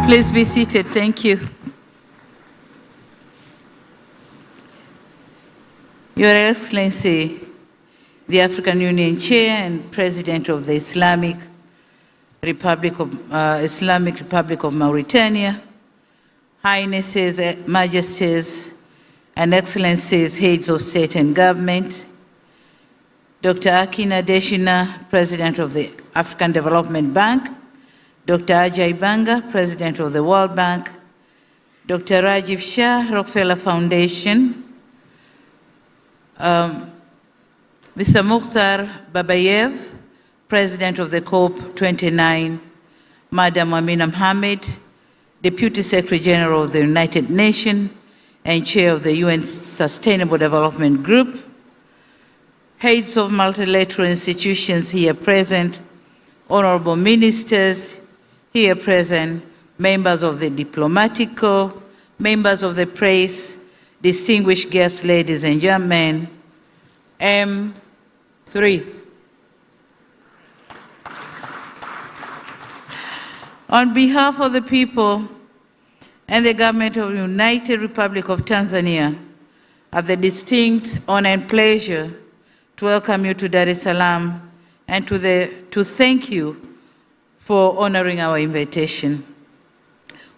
Please be seated. Thank you. Your Excellency, the African Union Chair and President of the Islamic Republic of Mauritania, Highnesses, Majesties, and Excellencies, Heads of State and Government, Dr. Akina Deshina, President of the African Development Bank, Dr. Ajay Banga, President of the World Bank, Dr. Rajiv Shah, Rockefeller Foundation, Mr. Mukhtar Babayev, President of the COP29, Madam Amina Mohamed, Deputy Secretary General of the United Nations and Chair of the UN Sustainable Development Group, heads of multilateral institutions here present, honorable ministers here present, members of the diplomatic corps, members of the press, distinguished guests, ladies and gentlemen. M3. On behalf of the people and the government of the United Republic of Tanzania, I have the distinct honor and pleasure to welcome you to Dar es Salaam and to thank you for honoring our invitation.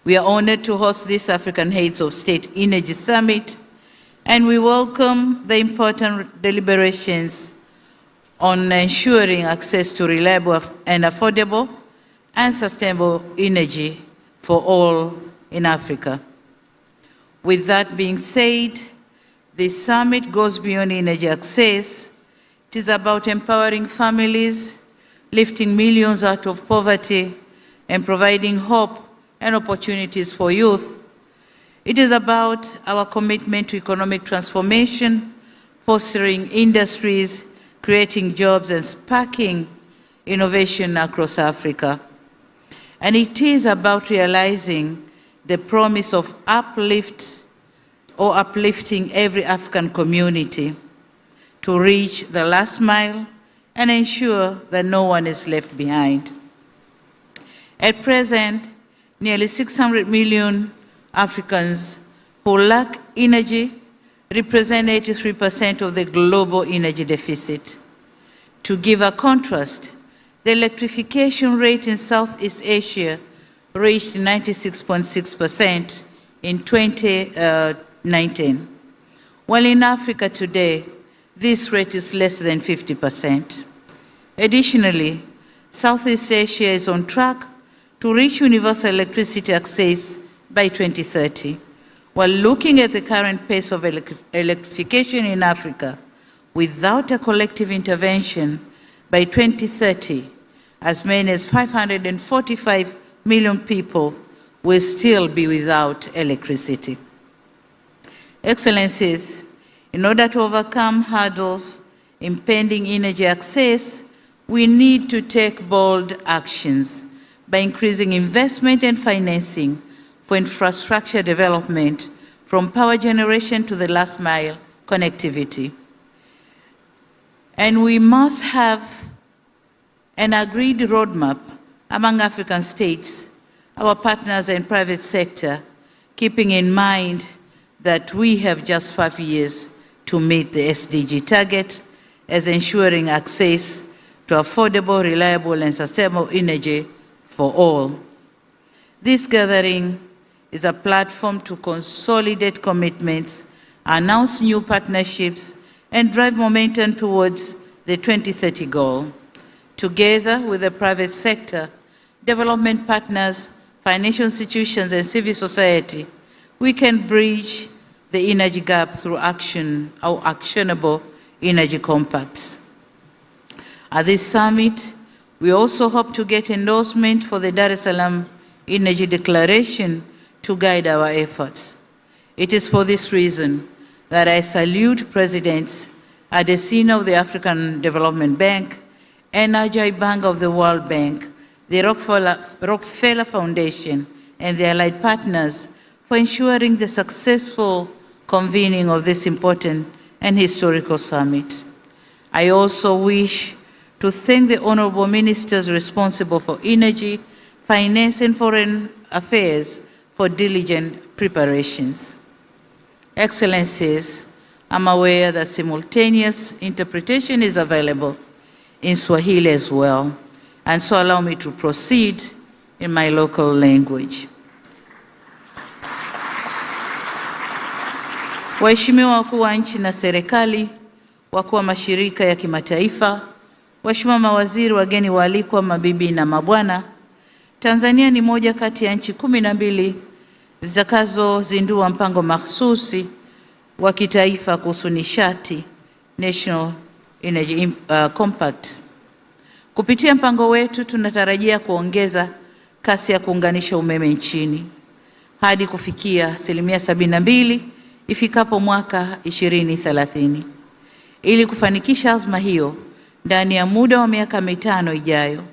We are honored to host this African Heads of State Energy Summit, and we welcome the important deliberations on ensuring access to reliable and affordable and sustainable energy for all in Africa. With that being said, this summit goes beyond energy access. It is about empowering families, lifting millions out of poverty, and providing hope and opportunities for youth. It is about our commitment to economic transformation, fostering industries, creating jobs, and sparking innovation across Africa. And it is about realizing the promise of uplifting every African community to reach the last mile and ensure that no one is left behind. At present, nearly 600 million Africans who lack energy represent 83% of the global energy deficit. To give a contrast, the electrification rate in Southeast Asia reached 96.6% in 2019, while in Africa today, this rate is less than 50%. Additionally, Southeast Asia is on track to reach universal electricity access by 2030. While looking at the current pace of electrification in Africa, without a collective intervention, by 2030, as many as 545 million people will still be without electricity. Excellencies, in order to overcome hurdles impeding energy access, we need to take bold actions by increasing investment and financing for infrastructure development, from power generation to the last mile connectivity. And we must have an agreed roadmap among African states, our partners and private sector, keeping in mind that we have just 5 years to meet the SDG target, as ensuring access to affordable, reliable, and sustainable energy for all. This gathering is a platform to consolidate commitments, announce new partnerships, and drive momentum towards the 2030 goal. Together with the private sector, development partners, financial institutions, and civil society, we can bridge the energy gap through actionable energy compacts. At this summit, we also hope to get endorsement for the Dar es Salaam Energy Declaration to guide our efforts. It is for this reason that I salute Presidents Adesina of the African Development Bank and Ajay Banga of the World Bank, the Rockefeller Foundation, and the allied partners for ensuring the successful convening of this important and historical summit. I also wish to thank the honorable ministers responsible for energy, Finance and Foreign Affairs for diligent preparations. Excellencies, I'm aware that simultaneous interpretation is available in Swahili as well, and so allow me to proceed in my local language. Waheshimiwa wakuu wa nchi na serikali, wakuu wa mashirika ya kimataifa, waheshimiwa mawaziri, wageni waalikwa, mabibi na mabwana, Tanzania ni moja kati ya nchi 12 zitakazozindua mpango mahsusi wa kitaifa kuhusu nishati, National Energy Compact. Kupitia mpango wetu tunatarajia kuongeza kasi ya kuunganisha umeme nchini hadi kufikia 72% ifikapo mwaka 2030. Ili kufanikisha azma hiyo, ndani ya muda wa miaka 5 ijayo,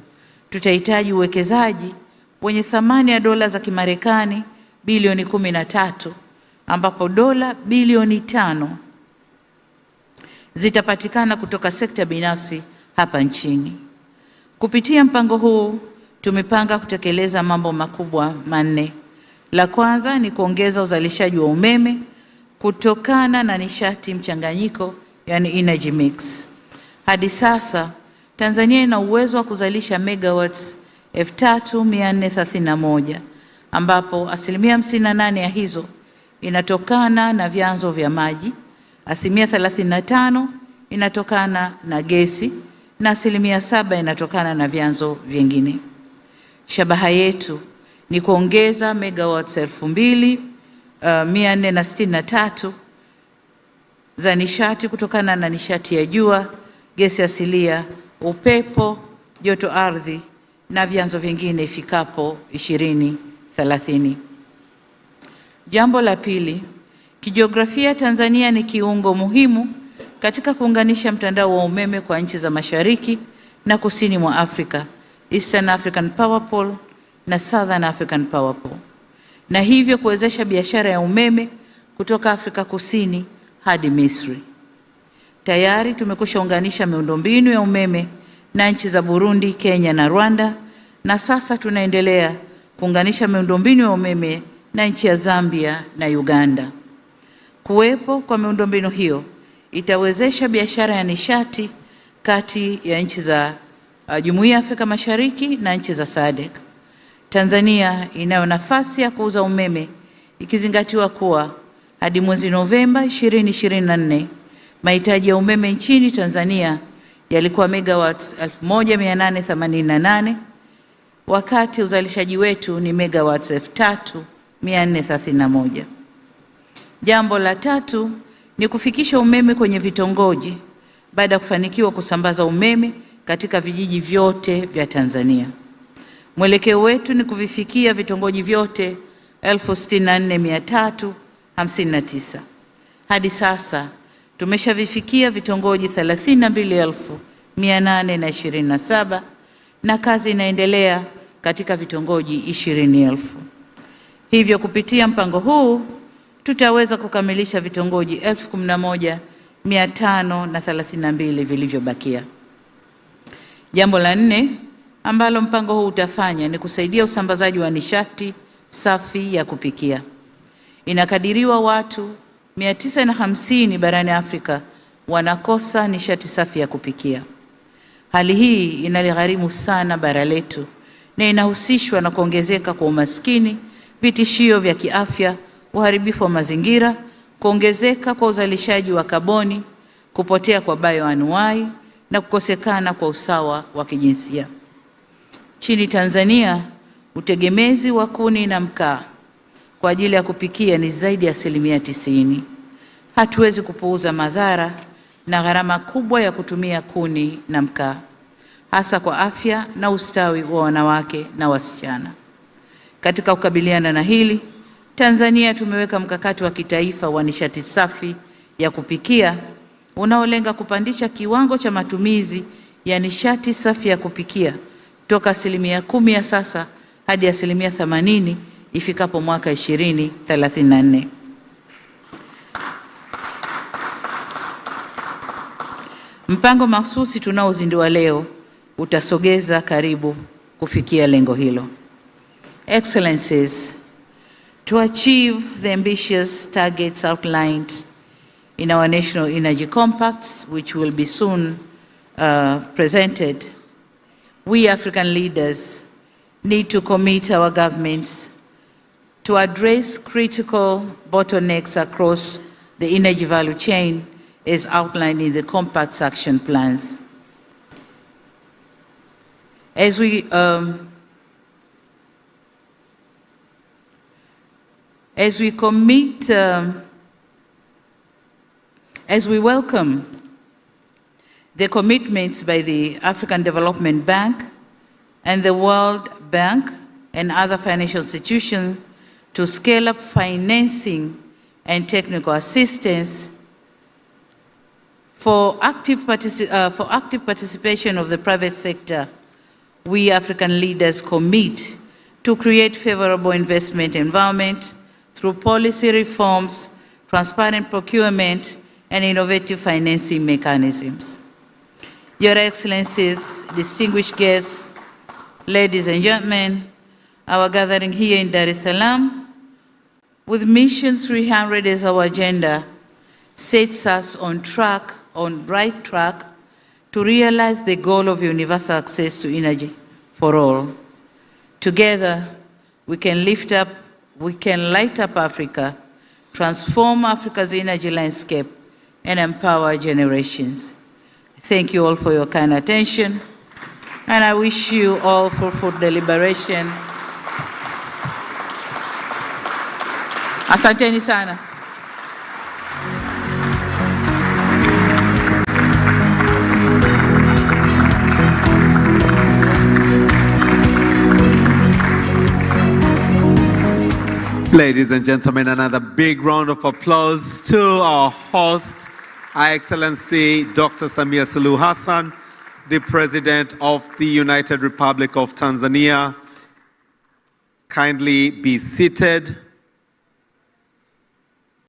tutahitaji uwekezaji wenye thamani ya dola za Kimarekani bilioni 13, ambapo dola bilioni 5 zitapatikana kutoka sekta binafsi hapa nchini. Kupitia mpango huu, tumepanga kutekeleza mambo makubwa 4. La kwanza ni kuongeza uzalishaji wa umeme kutokana na nishati mchanganyiko, yani energy mix. Hadi sasa Tanzania ina uwezo wa kuzalisha megawatts 3431, ambapo 58% ya hizo inatokana na vyanzo vya maji, 35% inatokana na gesi na 7% inatokana na vyanzo vingine. Shabaha yetu ni kuongeza megawatts 2463 za nishati kutokana na nishati ya jua, gesi asilia, upepo, joto ardhi na vyanzo vingine ifikapo 2030. Jambo la pili, kijiografia Tanzania ni kiungo muhimu katika kuunganisha mtandao wa umeme kwa nchi za Mashariki na Kusini mwa Afrika, Eastern African Power Pool na Southern African Power Pool, na hivyo kuwezesha biashara ya umeme kutoka Afrika Kusini hadi Misri. Tayari tumekwishaunganisha miundombinu ya umeme na nchi za Burundi, Kenya na Rwanda, na sasa tunaendelea kuunganisha miundombinu ya umeme na nchi ya Zambia na Uganda. Kuwepo kwa miundombinu hiyo itawezesha biashara ya nishati kati ya nchi za Jumuiya ya Afrika Mashariki na nchi za SADC. Tanzania inayo nafasi ya kuuza umeme ikizingatiwa kuwa hadi mwezi Novemba 2024 mahitaji ya umeme nchini Tanzania yalikuwa megawatts 1888, wakati uzalishaji wetu ni megawatts 3431. Jambo la tatu ni kufikisha umeme kwenye vitongoji baada ya kufanikiwa kusambaza umeme katika vijiji vyote vya Tanzania. Mwelekeo wetu ni kuvifikia vitongoji vyote 64359. Hadi sasa tumeshavifikia vitongoji 32827 na kazi inaendelea katika vitongoji 20,000. Hivyo kupitia mpango huu tutaweza kukamilisha vitongoji 11,532 vilivyobakia. Jambo la 4 ambalo mpango huu utafanya ni kusaidia usambazaji wa nishati safi ya kupikia. Inakadiriwa watu 950 barani Afrika wanakosa nishati safi ya kupikia. Hali hii inaligharimu sana bara letu na inahusishwa na kuongezeka kwa umaskini, vitishio vya kiafya, uharibifu wa mazingira, kuongezeka kwa uzalishaji wa kaboni, kupotea kwa bioanuwai na kukosekana kwa usawa wa kijinsia. Nchini Tanzania, utegemezi wa kuni na mkaa kwa ajili ya kupikia ni zaidi ya 90%. Hatuwezi kupuuza madhara na gharama kubwa ya kutumia kuni na mkaa, hasa kwa afya na ustawi wa wanawake na wasichana. Katika kukabiliana na hili, Tanzania tumeweka mkakati wa kitaifa wa nishati safi ya kupikia unaolenga kupandisha kiwango cha matumizi ya nishati safi ya kupikia toka 10% ya sasa hadi 80% ifikapo mwaka 2034. Mpango mahsusi tunaozindua leo utasogeza karibu kufikia lengo hilo. Excellencies, to achieve the ambitious targets outlined in our National Energy Compacts, which will be soon presented, we African leaders need to commit our governments to address critical bottlenecks across the energy value chain as outlined in the Compact's action plans. As we welcome the commitments by the African Development Bank and the World Bank and other financial institutions to scale up financing and technical assistance for active participation of the private sector, we African leaders commit to create favorable investment environment through policy reforms, transparent procurement, and innovative financing mechanisms. Your Excellencies, distinguished guests, ladies and gentlemen, our gathering here in Dar es Salaam, with Mission 300 as our agenda, sets us on right track to realize the goal of universal access to energy for all. Together, we can light up Africa, transform Africa's energy landscape, and empower generations. Thank you all for your kind attention, and I wish you all fruitful deliberation. Asanteni sana. Ladies and gentlemen, another big round of applause to our host, Her Excellency Dr. Samia Suluhu Hassan, the President of the United Republic of Tanzania. Kindly be seated.